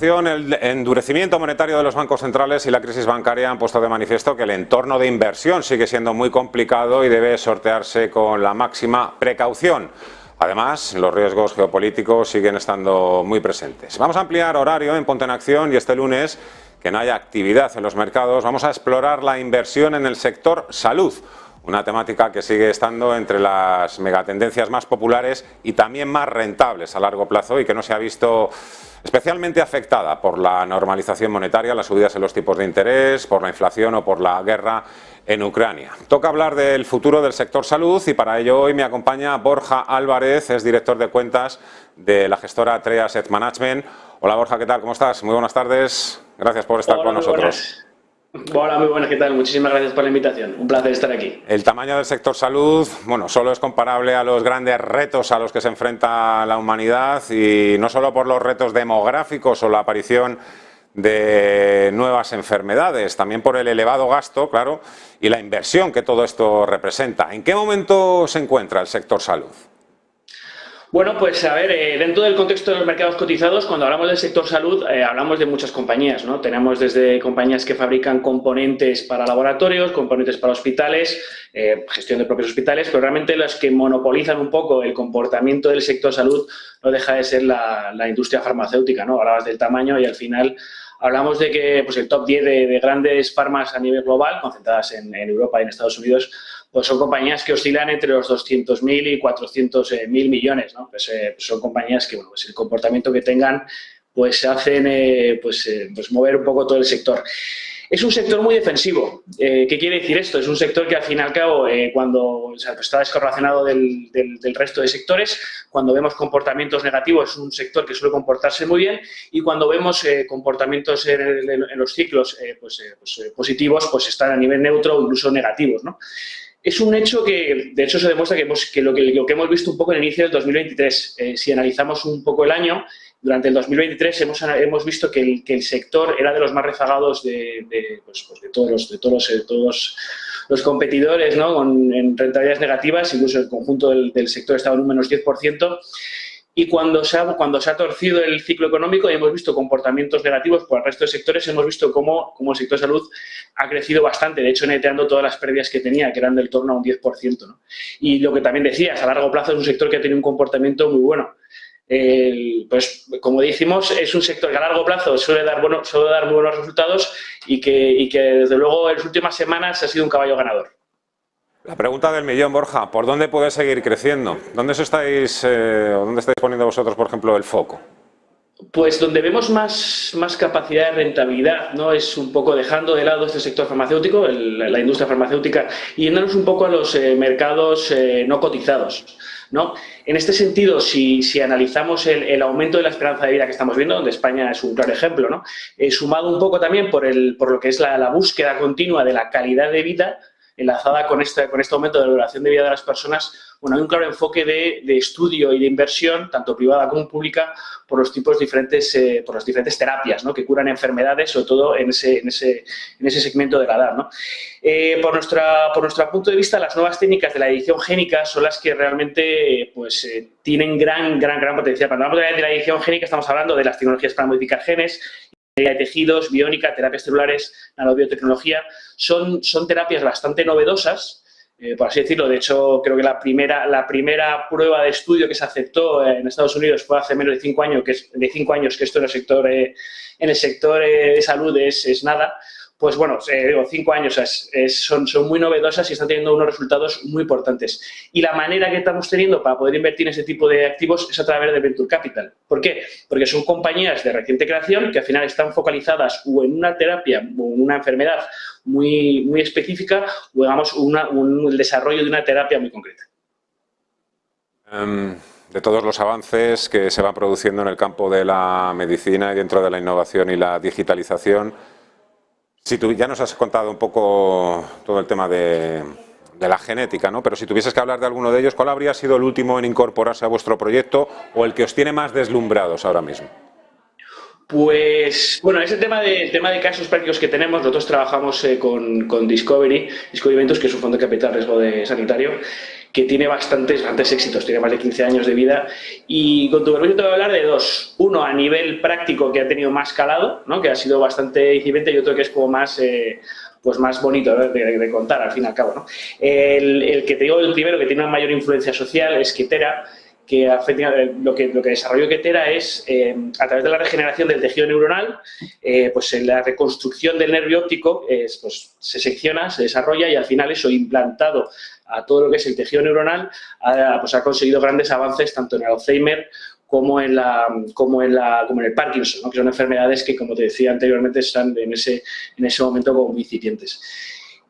El endurecimiento monetario de los bancos centrales y la crisis bancaria han puesto de manifiesto que el entorno de inversión sigue siendo muy complicado y debe sortearse con la máxima precaución. Además, los riesgos geopolíticos siguen estando muy presentes. Vamos a ampliar horario en Ponte en Acción y este lunes, que no haya actividad en los mercados, vamos a explorar la inversión en el sector salud. Una temática que sigue estando entre las megatendencias más populares y también más rentables a largo plazo y que no se ha visto especialmente afectada por la normalización monetaria, las subidas en los tipos de interés, por la inflación o por la guerra en Ucrania. Toca hablar del futuro del sector salud y para ello hoy me acompaña Borja Álvarez, es director de cuentas de la gestora TREA Asset Management. Hola Borja, ¿qué tal? ¿Cómo estás? Muy buenas tardes. Gracias por estar con nosotros. Hola, muy buenas, ¿qué tal? Muchísimas gracias por la invitación. Un placer estar aquí. El tamaño del sector salud, bueno, solo es comparable a los grandes retos a los que se enfrenta la humanidad y no solo por los retos demográficos o la aparición de nuevas enfermedades, también por el elevado gasto, claro, y la inversión que todo esto representa. ¿En qué momento se encuentra el sector salud? Bueno, pues a ver, dentro del contexto de los mercados cotizados, cuando hablamos del sector salud, hablamos de muchas compañías, ¿no? Tenemos desde compañías que fabrican componentes para laboratorios, componentes para hospitales, gestión de propios hospitales, pero realmente las que monopolizan un poco el comportamiento del sector salud no deja de ser la industria farmacéutica, ¿no? Hablabas del tamaño y al final hablamos de que pues, el top 10 de grandes farmas a nivel global, concentradas en Europa y en Estados Unidos, pues son compañías que oscilan entre los 200.000 y 400.000 millones, ¿no? Pues son compañías que, bueno, pues el comportamiento que tengan, pues hacen pues mover un poco todo el sector. Es un sector muy defensivo. ¿Qué quiere decir esto? Es un sector que, al fin y al cabo, cuando pues está descorrelacionado del resto de sectores, cuando vemos comportamientos negativos, es un sector que suele comportarse muy bien y cuando vemos comportamientos en los ciclos positivos, pues están a nivel neutro o incluso negativos, ¿no? Es un hecho que, de hecho, se demuestra que lo que hemos visto un poco en el inicio del 2023, si analizamos un poco el año, durante el 2023 hemos visto que el sector era de los más rezagados de todos los competidores, ¿no? En rentabilidades negativas, incluso el conjunto del sector estaba en un menos 10%. Y cuando se ha torcido el ciclo económico y hemos visto comportamientos negativos por el resto de sectores, hemos visto cómo el sector de salud ha crecido bastante, de hecho neteando todas las pérdidas que tenía, que eran del torno a un 10%, ¿no? Y lo que también decías, a largo plazo es un sector que ha tenido un comportamiento muy bueno. Pues como dijimos, es un sector que a largo plazo suele dar muy buenos resultados y que desde luego en las últimas semanas ha sido un caballo ganador. La pregunta del millón, Borja, ¿por dónde puede seguir creciendo? ¿Dónde estáis poniendo vosotros, por ejemplo, el foco? Pues donde vemos más capacidad de rentabilidad, ¿no? Es un poco dejando de lado este sector farmacéutico, la industria farmacéutica, y yéndonos un poco a los mercados no cotizados, ¿no? En este sentido, si analizamos el aumento de la esperanza de vida que estamos viendo, donde España es un claro ejemplo, ¿no? Sumado un poco también por lo que es la búsqueda continua de la calidad de vida, enlazada con este aumento de la duración de vida de las personas, bueno, hay un claro enfoque de estudio y de inversión, tanto privada como pública, por las diferentes terapias, ¿no? Que curan enfermedades, sobre todo en ese segmento de la edad, ¿no? Por nuestro punto de vista, las nuevas técnicas de la edición génica son las que realmente tienen gran potencial. Cuando hablamos de la edición génica estamos hablando de las tecnologías para modificar genes, de tejidos, biónica, terapias celulares, nanobiotecnología. Son terapias bastante novedosas, por así decirlo. De hecho, creo que la primera prueba de estudio que se aceptó en Estados Unidos fue hace menos de 5 años, que esto en el sector de salud es nada. Pues bueno, 5 años son muy novedosas y están teniendo unos resultados muy importantes. Y la manera que estamos teniendo para poder invertir en ese tipo de activos es a través de Venture Capital. ¿Por qué? Porque son compañías de reciente creación que al final están focalizadas o en una terapia o en una enfermedad muy específica o, digamos, el desarrollo de una terapia muy concreta. De todos los avances que se van produciendo en el campo de la medicina y dentro de la innovación y la digitalización, si tú ya nos has contado un poco todo el tema de la genética, ¿no? Pero si tuvieses que hablar de alguno de ellos, ¿cuál habría sido el último en incorporarse a vuestro proyecto o el que os tiene más deslumbrados ahora mismo? Pues, bueno, ese tema de casos prácticos que tenemos, nosotros trabajamos con Discovery Ventures, que es un fondo de capital riesgo sanitario, que tiene bastantes éxitos, tiene más de 15 años de vida. Y con tu permiso te voy a hablar de dos. Uno, a nivel práctico, que ha tenido más calado, ¿no? Que ha sido bastante incipiente, y otro que es como más... pues más bonito, ¿no? de contar, al fin y al cabo, ¿no? El que te digo, el primero, que tiene una mayor influencia social, es Ketera, que lo que desarrolló Ketera es, a través de la regeneración del tejido neuronal, pues en la reconstrucción del nervio óptico, pues se secciona, se desarrolla, y al final eso implantado a todo lo que es el tejido neuronal, pues ha conseguido grandes avances tanto en el Alzheimer como en el Parkinson, ¿no? Que son enfermedades que, como te decía anteriormente, están en ese momento como muy incipientes.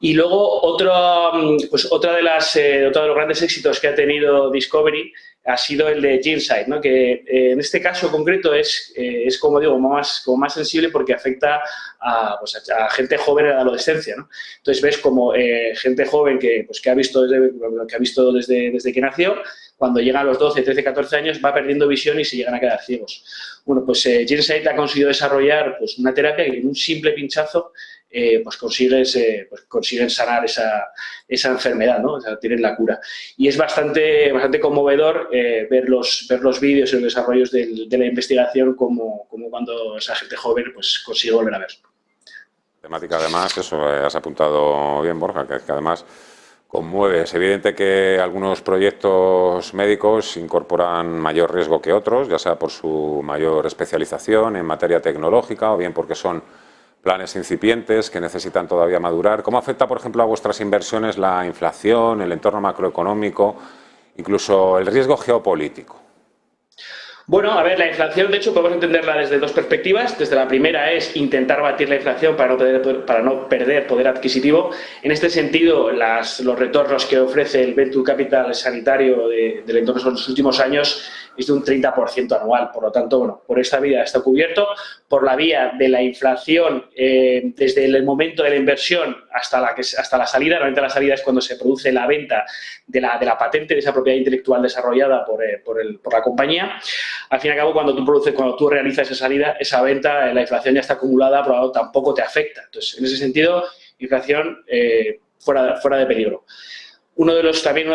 Y luego otro de los grandes éxitos que ha tenido Discovery ha sido el de GeneSight, ¿no? Que en este caso concreto es como digo, como más sensible, porque afecta a gente joven en la adolescencia, ¿no? Entonces ves como gente joven que ha visto desde que nació, cuando llega a los 12, 13, 14 años, va perdiendo visión y se llegan a quedar ciegos. Bueno, pues GeneSight ha conseguido desarrollar pues una terapia que en un simple pinchazo pues consiguen sanar esa enfermedad, ¿no? O sea, tienen la cura. Y es bastante conmovedor ver los vídeos y los desarrollos de la investigación, como cuando esa gente joven pues consigue volver a ver. Temática, además, eso has apuntado bien, Borja, que además conmueve. Es evidente que algunos proyectos médicos incorporan mayor riesgo que otros, ya sea por su mayor especialización en materia tecnológica o bien porque son planes incipientes que necesitan todavía madurar. ¿Cómo afecta, por ejemplo, a vuestras inversiones la inflación, el entorno macroeconómico, incluso el riesgo geopolítico? Bueno, a ver, la inflación, de hecho, podemos entenderla desde dos perspectivas. Desde la primera es intentar batir la inflación para no perder poder adquisitivo. En este sentido, los retornos que ofrece el Venture Capital sanitario del entorno de los últimos años es de un 30% anual. Por lo tanto, bueno, por esta vía está cubierto. Por la vía de la inflación, desde el momento de la inversión hasta la salida, realmente la salida es cuando se produce la venta de la patente, de esa propiedad intelectual desarrollada por la compañía. Al fin y al cabo, cuando tú realizas esa salida, esa venta, la inflación ya está acumulada, por lo tanto tampoco te afecta. Entonces, en ese sentido, inflación fuera de peligro. Una de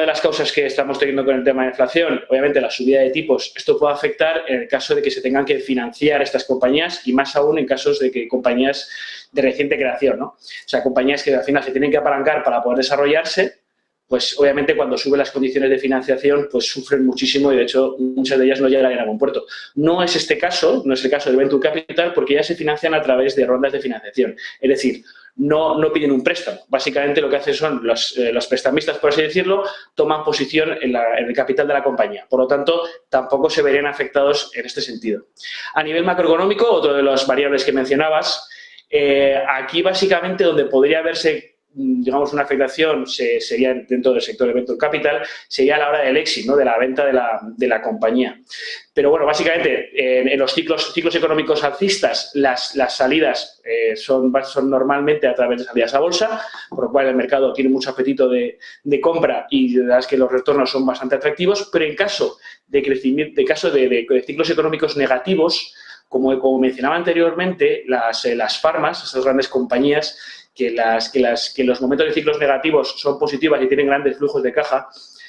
las causas que estamos teniendo con el tema de inflación, obviamente la subida de tipos. Esto puede afectar en el caso de que se tengan que financiar estas compañías, y más aún en casos de que compañías de reciente creación, ¿no? O sea, compañías que al final se tienen que apalancar para poder desarrollarse. Pues obviamente cuando suben las condiciones de financiación, pues sufren muchísimo, y de hecho muchas de ellas no llegan a buen puerto. No es el caso del Venture Capital, porque ya se financian a través de rondas de financiación. Es decir, no piden un préstamo. Básicamente lo que hacen son los prestamistas, por así decirlo, toman posición en el capital de la compañía. Por lo tanto, tampoco se verían afectados en este sentido. A nivel macroeconómico, otro de las variables que mencionabas, aquí básicamente donde podría verse, digamos, una afectación sería dentro del sector de Venture Capital, sería a la hora del exit, ¿no? De la venta de la compañía. Pero bueno, básicamente en los ciclos económicos alcistas las salidas son normalmente a través de salidas a bolsa, por lo cual el mercado tiene mucho apetito de compra, y la verdad es que los retornos son bastante atractivos. Pero en caso de ciclos económicos negativos, como mencionaba anteriormente, las farmas, esas grandes compañías que en los momentos de ciclos negativos son positivas y tienen grandes flujos de caja,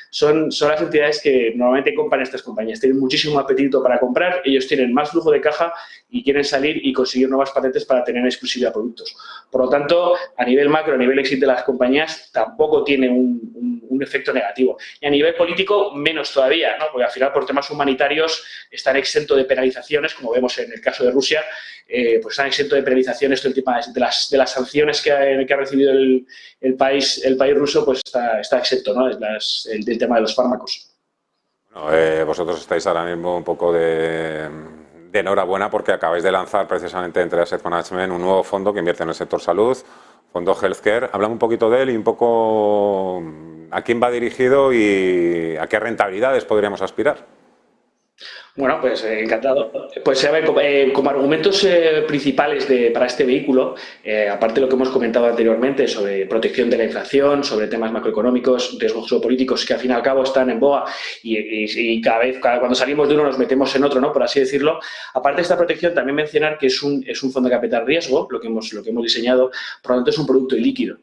son las entidades que normalmente compran estas compañías. Tienen muchísimo apetito para comprar, ellos tienen más flujo de caja y quieren salir y conseguir nuevas patentes para tener exclusividad de productos. Por lo tanto, a nivel macro, a nivel éxito de las compañías, tampoco tiene un efecto negativo. Y a nivel político, menos todavía, ¿no? Porque al final, por temas humanitarios, están exentos de penalizaciones, como vemos en el caso de Rusia, pues están exentos de penalizaciones. Todo el tema de las sanciones que ha recibido el país ruso, pues está exento, ¿no? Del tema de los fármacos. Bueno, vosotros estáis ahora mismo un poco de enhorabuena, porque acabáis de lanzar precisamente entre Asset Management un nuevo fondo que invierte en el sector salud, Fondo Healthcare. Hablamos un poquito de él y un poco a quién va dirigido y a qué rentabilidades podríamos aspirar. Bueno, pues encantado. Pues a ver, como argumentos principales para este vehículo, aparte de lo que hemos comentado anteriormente sobre protección de la inflación, sobre temas macroeconómicos, riesgos geopolíticos que al fin y al cabo están en boga y cuando salimos de uno nos metemos en otro, ¿no? Por así decirlo. Aparte de esta protección, también mencionar que es un fondo de capital riesgo, lo que hemos diseñado, por lo tanto es un producto ilíquido.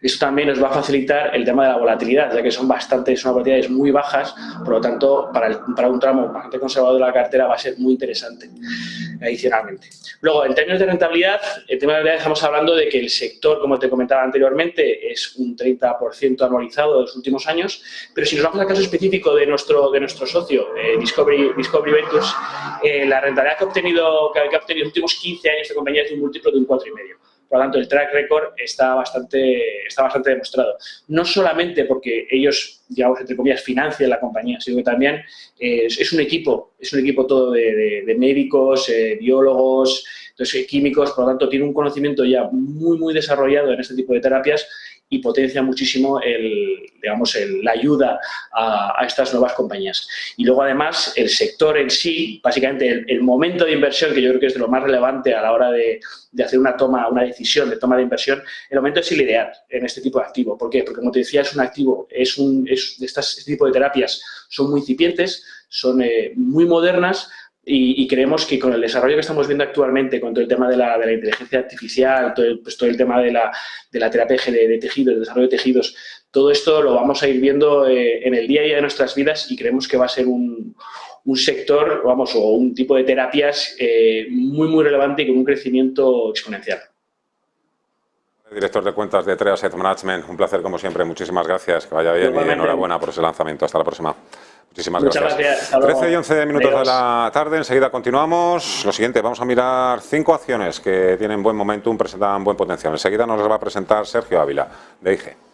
Eso también nos va a facilitar el tema de la volatilidad, ya que son unas volatilidades muy bajas, por lo tanto, para un tramo bastante conservador de la cartera va a ser muy interesante adicionalmente. Luego, en términos de rentabilidad, estamos hablando de que el sector, como te comentaba anteriormente, es un 30% anualizado de los últimos años, pero si nos vamos al caso específico de nuestro socio, Discovery Ventures, la rentabilidad que ha obtenido en los últimos 15 años de compañía es un múltiplo de un 4,5. Por lo tanto, el track record está bastante demostrado. No solamente porque ellos, digamos, entre comillas, financian la compañía, sino que también es un equipo todo de médicos, biólogos, entonces, químicos, por lo tanto, tiene un conocimiento ya muy, muy desarrollado en este tipo de terapias y potencia muchísimo la ayuda a estas nuevas compañías. Y luego, además, el sector en sí, básicamente el momento de inversión, que yo creo que es de lo más relevante a la hora de hacer una decisión de toma de inversión, el momento es el ideal en este tipo de activo. ¿Por qué? Porque, como te decía, es un activo, este tipo de terapias son muy incipientes, son muy modernas, y creemos que con el desarrollo que estamos viendo actualmente, con todo el tema de la inteligencia artificial, todo el tema de la terapia de tejidos, el desarrollo de tejidos, todo esto lo vamos a ir viendo en el día a día de nuestras vidas y creemos que va a ser un sector, o un tipo de terapias muy, muy relevante y con un crecimiento exponencial. Director de cuentas de TREA Asset Management, un placer como siempre, muchísimas gracias, que vaya bien y enhorabuena por ese lanzamiento. Hasta la próxima. Muchísimas gracias. 13 y 11 minutos de la tarde, enseguida continuamos. Lo siguiente, vamos a mirar 5 acciones que tienen buen momentum, presentan buen potencial. Enseguida nos las va a presentar Sergio Ávila, de IG.